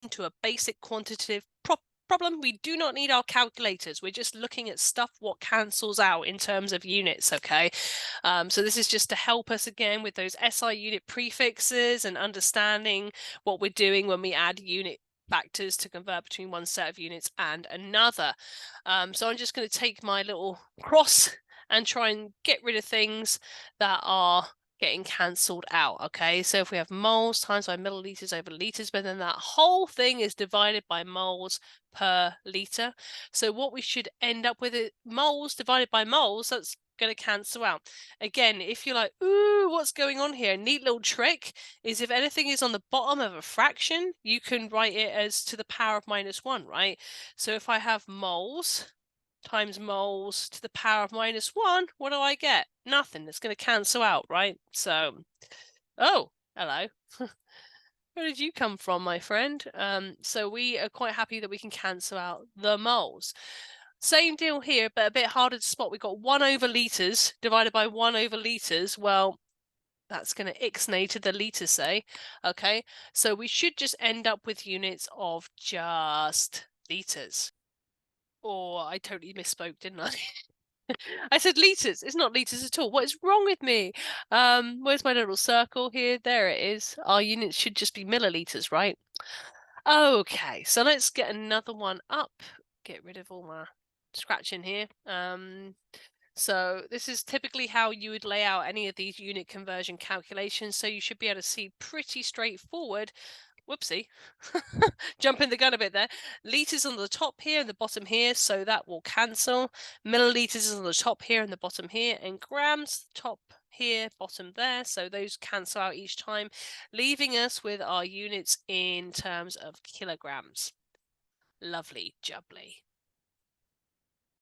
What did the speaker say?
to a basic quantitative problem. We do not need our calculators. We're just looking at stuff what cancels out in terms of units, okay? So this is just to help us again with those SI unit prefixes and understanding what we're doing when we add unit factors to convert between one set of units and another. So I'm just going to take my little cross and try and get rid of things that are getting cancelled out. Okay, so if we have moles times by milliliters over liters, but then that whole thing is divided by moles per liter. So what we should end up with is moles divided by moles. That's going to cancel out. Again, if you're like, ooh, what's going on here? A neat little trick is if anything is on the bottom of a fraction, you can write it as to the power of -1, right? So if I have moles times moles to the power of -1, what do I get? Nothing. It's going to cancel out, right? So, oh, hello. Where did you come from, my friend? So we are quite happy that we can cancel out the moles. Same deal here, but a bit harder to spot. We've got 1 over liters divided by 1 over liters. Well, that's going to ixnay to the litre, say. Okay, so we should just end up with units of just litres. Or I totally misspoke, didn't I? I said litres. It's not litres at all. What is wrong with me? Where's my little circle here? There it is. Our units should just be millilitres, right? Okay, so let's get another one up. Get rid of all my scratching here. So this is typically how you would lay out any of these unit conversion calculations. So you should be able to see pretty straightforward. Whoopsie, jumping the gun a bit there. Liters on the top here and the bottom here, so that will cancel. Milliliters is on the top here and the bottom here, and grams top here, bottom there, so those cancel out each time, leaving us with our units in terms of kilograms. Lovely jubbly.